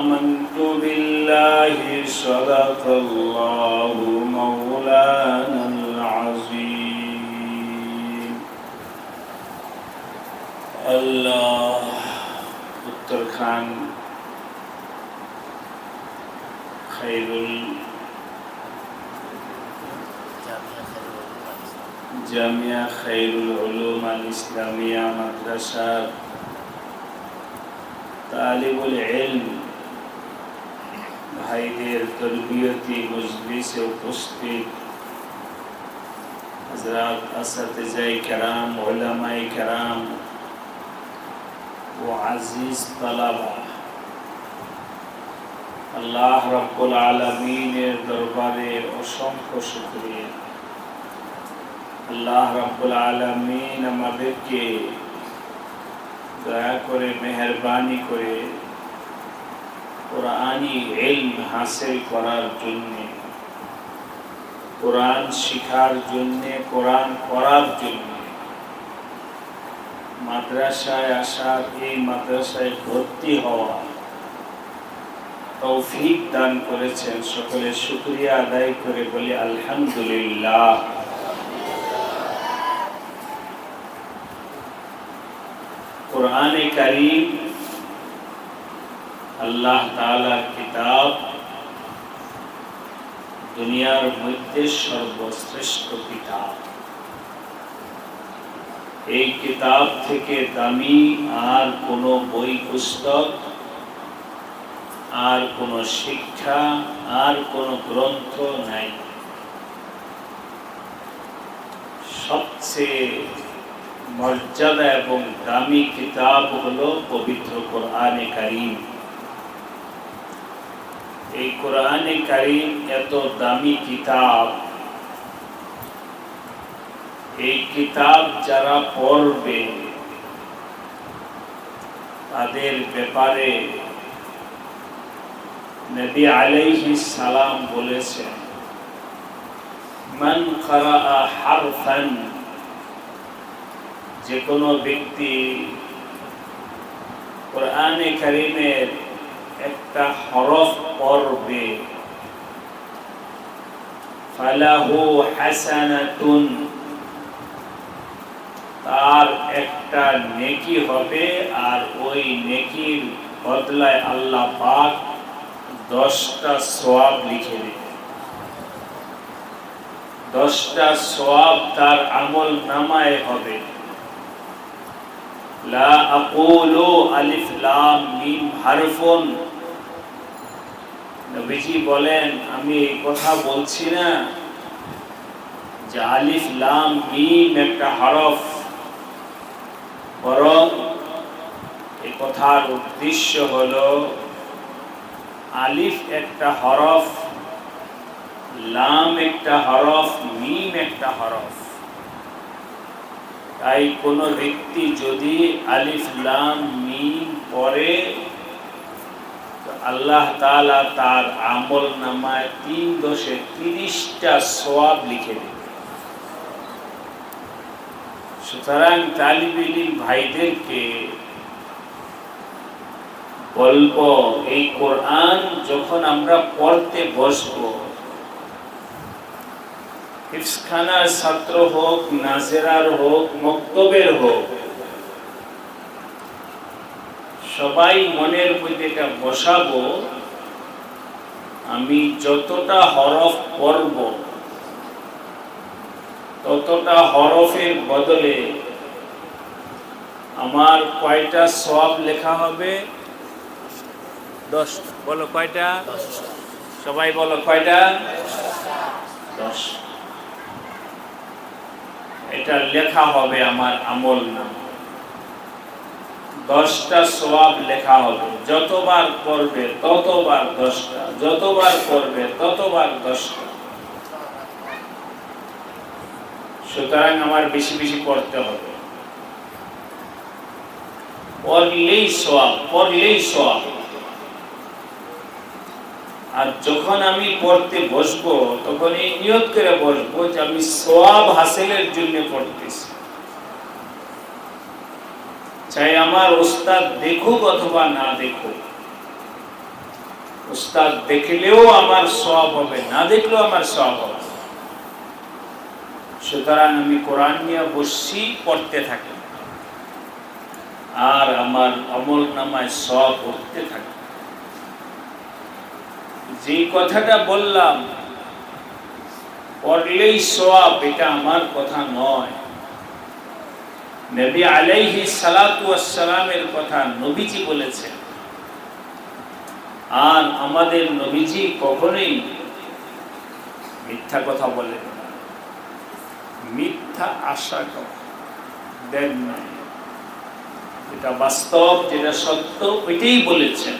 آمنت بالله صدق الله مولانا العظيم الله उत्तराखंड জামিয়া খায়রুল উলুম আল ইসলামিয়া মাদ্রাসার তালিবুল ইলম ভাইদের তরবিয়তি মজলিসে উপস্থিত হযরত আসাতিজায়ে কেরাম উলামায়ে কেরাম ও আজিজ তালাবা, আল্লাহ রাব্বুল আলামিনের দরবারে অসংখ্য শুকরিয়া। আল্লাহ রাব্বুল আলামিন আমাদেরকে দয়া করে মেহেরবানি করে কোরআনী ইলম হাসিল করার জন্য, কোরআন শিখার জন্য, কোরআন পড়ার জন্য মাদ্রাসায় আসার, এই মাদ্রাসায় ভর্তি হওয়া তৌফিক দান করেছেন। সকলে শুকরিয়া আদায় করে বলি আলহামদুলিল্লাহ। কুরআনে কারীম আল্লাহ তাআলার কিতাব, দুনিয়ার মধ্যে সর্বশ্রেষ্ঠ কিতাব। এই কিতাব থেকে দামি আর কোনো বই পুস্তক, আর কোনো শিক্ষা, আর কোনো গ্রন্থ নাই। সবচেয়ে মর্যাদা এবং দামি কিতাব হলো পবিত্র কোরআনে কারীম। এই কোরআনে কারীম এত দামি কিতাব, এই কিতাব যারা পড়বে তাদের ব্যাপারে নবী আলাইহিস সালাম বলেছেন, মান ক্বারাআ হারফান, যে কোনো ব্যক্তি কোরআনে কারীমের একটা হরফ পড়বে, ফালাহু হাসানাতুন, তার একটা নেকি হবে, আর ওই নেকির বদলায় আল্লাহ পাক 10টা সওয়াব লিখে দেবে। 10টা সওয়াব তার আমল নামায় হবে। লা আকুলু আলিফ লাম মিম হারফুন, নবীজি বলেন আমি এই কথা বলছি না যে আলিফ লাম মিম একটা হরফ, বরং এই কথার উদ্দেশ্য হলো আলিফ একটা হরফ, লাম একটা হরফ, মিম একটা হরফ। তাই কোনো ব্যক্তি যদি আলিফ লাম মিম পড়ে, আল্লাহ তাআলা তার আমল নামায় 3×30টা সওয়াব লিখে দেবে। সুতরাং তালিবে ইলম ভাইদেরকে বলবো, এই কোরআন যখন আমরা পড়তে বসবো, হিফজখানার ছাত্র হোক, নাজেরার হোক, মক্তবের হোক, সবাই মনের মধ্যে এটা বসাবো, আমি যতটা হরফ পড়ব ততটা হরফের বদলে আমার কয়টা সওয়াব লেখা হবে? 10। বলো কয়টা? সবাই বলো কয়টা? 10। এটা লেখা হবে আমার আমল নামা। 10টা সওয়াব লেখা হবে। যতবার পড়বে ততবার 10টা, যতবার পড়বে ততবার 10টা। সুতরাং আমার বেশি বেশি পড়তে হবে। পড়লেই সওয়াব, পড়লেই সওয়াব। আর যখন আমি পড়তে বসবো তখন এই নিয়ত করে বসবো যে আমি সওয়াব হাসিলের জন্য পড়তেছি। চাই আমার ওস্তাদ দেখুক অথবা না দেখুক, উস্তাদ দেখলেও আমার সওয়াব হবে, না দেখলেও আমার সওয়াব হবে। সুতরাং আমি কোরআন নিয়ে বসছি, পড়তে থাকি, আর আমার আমল নামায় সওয়াব উঠতে থাকে। যে কথাটা বললাম পড়লেই সওয়াব, এটা আমার কথা নয়, নবী আলাইহিস সালাতু ওয়াস সালামের কথা নবীজি বলেছেন। আর আমাদের নবীজি কখনোই মিথ্যা কথা বলেন না, মিথ্যা আশা দেন না। এটা বাস্তব, যেটা সত্য ওইটাই বলেছেন।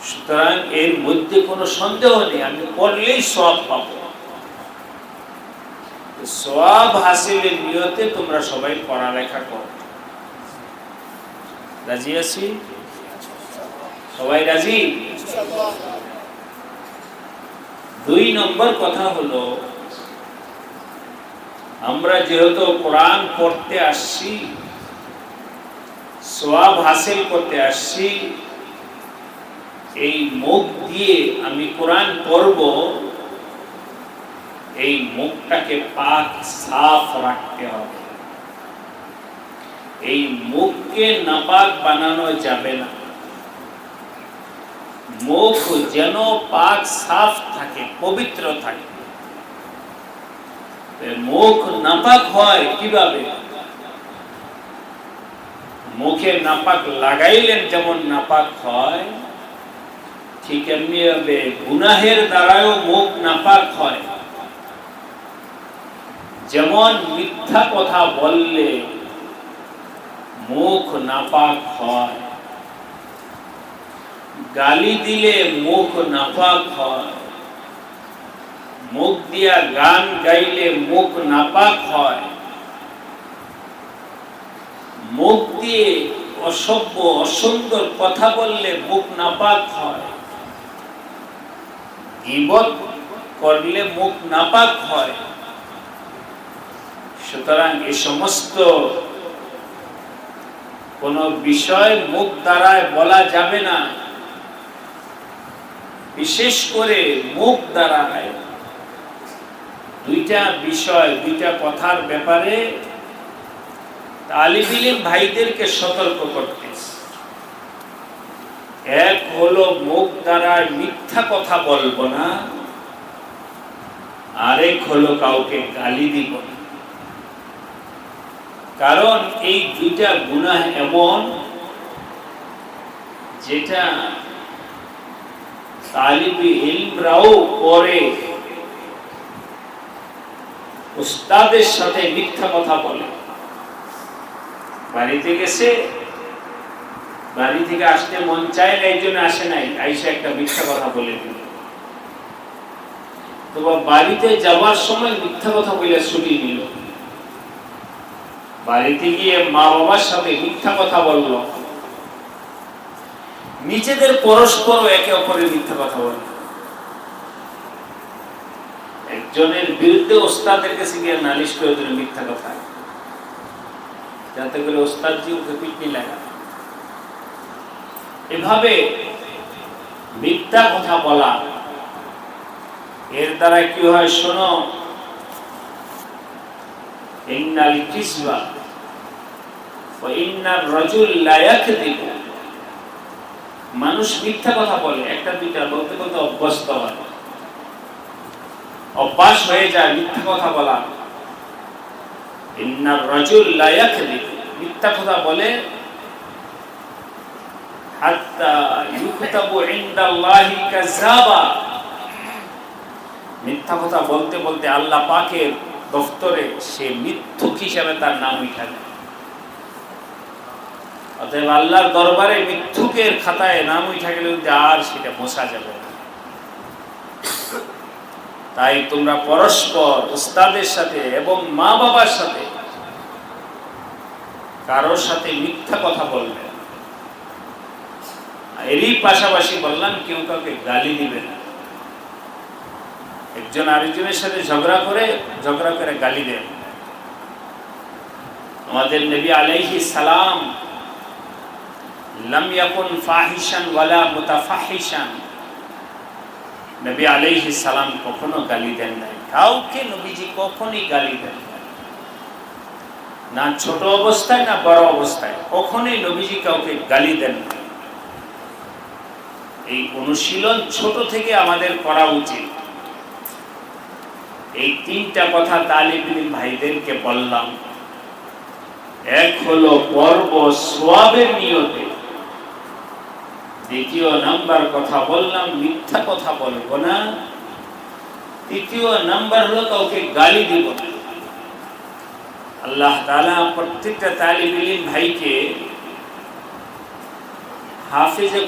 সুতরাং এর মধ্যে কোনো সন্দেহ নেই, আমি পড়লেই সওয়াব পাবো। সওয়াব হাসিলের নিয়তে তোমরা সবাই পড়ালেখা করো। রাজি আছি? সবাই রাজি? 2 নম্বর কথা হলো, আমরা যেহেতু কোরআন পড়তে আসছি, সওয়াব হাসিল করতে আসছি, এই মুখ দিয়ে আমি কোরআন পড়ব, এই মুখটাকে পাক সাফ রাখতে হবে। এই মুখকে নাপাক বানানো যাবে না। মুখ যেন পাক সাফ থাকে, পবিত্র থাকে। মুখ নাপাক হয় কিভাবে? মুখে নাপাক লাগাইলেন যেমন নাপাক হয়, ঠিক এমনি ভাবে গুনাহের দ্বারাও মুখ নাপাক হয়। যেমন মিথ্যা কথা বললে মুখ নাপাক হয়, গালি দিলে মুখ নাপাক হয়, মুখ দিয়া গান গাইলে মুখ নাপাক হয়, মুখ দিয়ে অসভ্য অসুন্দর কথা বললে মুখ নাপাক হয়, গীবত করলে মুখ নাপাক হয়। সুতরাং এই সমস্ত কোন বিষয় মুখ দ্বারায় বলা যাবে না। বিশেষ করে মুখ দ্বারায় দুইটা বিষয়, দুইটা কথার ব্যাপারে তালিব ইলম ভাইদেরকে সতর্ক করতেছে। এক হলো মুখ দ্বারায় মিথ্যা কথা বলবো না, আরেক হলো কাউকে গালি দিব না। কারণ এই দুইটা গুনাহ এমন, যেটা তালিব ইলমরাও করে, উস্তাদের সাথে মিথ্যা কথা বলে। বাড়িতে গেছে, বাড়ি থেকে আসতে মন চায় না, এই জন্য আসে নাই, আইসা একটা মিথ্যা কথা বলে দিল। তো বাড়িতে যাওয়ার সময় মিথ্যা কথা বলে ছুটি নিল। বাড়িতে গিয়ে মা বাবার সাথে মিথ্যা কথা বলল। নিজেদের পরস্পর একে অপরের মিথ্যা কথা বলল। একজনের বিরুদ্ধে ওস্তাদের কাছে গিয়ে নালিশ করে দিল মিথ্যা কথা, যাতে করে ওস্তাদ জি ওকে পিটনি লাগা। এভাবে মিথ্যা কথা বলা, এর দ্বারা কি হয় শোনো, ইন্নাল কিসবা ওয়া ইন্নার রাজুল লা ইয়াকযিবু। মানুষ মিথ্যা কথা বলে, একটা দুইটা বলতে বলতে অভ্যস্ত হয়, অভ্যাস হয়ে যায় মিথ্যা কথা বলা। ইন্নার রাজুল লা ইয়াকযিবু, মিথ্যা কথা বলে, হাত্তা ইউকতাবু ইনদাল্লাহি কাযাবা। মিথ্যা কথা বলতে বলতে আল্লাহ পাকের দফতরে সে মিথ্যুক হিসাবে তার নাম উঠে যায়। অতএব আল্লাহর দরবারে মিথ্যুকের খাতায় নাম উঠে গেলে আর সেটা মোছা যাবে না। তাই তোমরা পরস্পর উস্তাদের সাথে এবং মা বাবার সাথে কারোর সাথে মিথ্যা কথা বলবে। এরই পাশাপাশি বললাম, কেউ কাউকে গালি দিবে না। একজন আরেকজনের সাথে ঝগড়া করে গালি দেন। আমাদের নবী আলাইহিস সালাম লাম ইয়াকুন ফাহিশান ওয়ালা মুতাফাহিশান। নবী আলাইহিস সালাম কখনো গালি দেন নাই, কাউকে নবীজি কখনোই গালি দেন নাই, না ছোট অবস্থায় না বড় অবস্থায়, কখনোই নবীজি কাউকে গালি দেন না। এই অনুশীলন ছোট থেকে আমাদের করা উচিত। এই তিনটা কথা তালিব ইলম ভাইদেরকে বললাম। এক হলো পর্ব সওয়াবের নিয়তে, দ্বিতীয় নাম্বার কথা বললাম মিথ্যা কথা বলবো না, তৃতীয় নাম্বার হলো কাউকে গালি দিব না। আল্লাহ তাআলা প্রত্যেকটা তালিব ইলম ভাইকে হাফেজে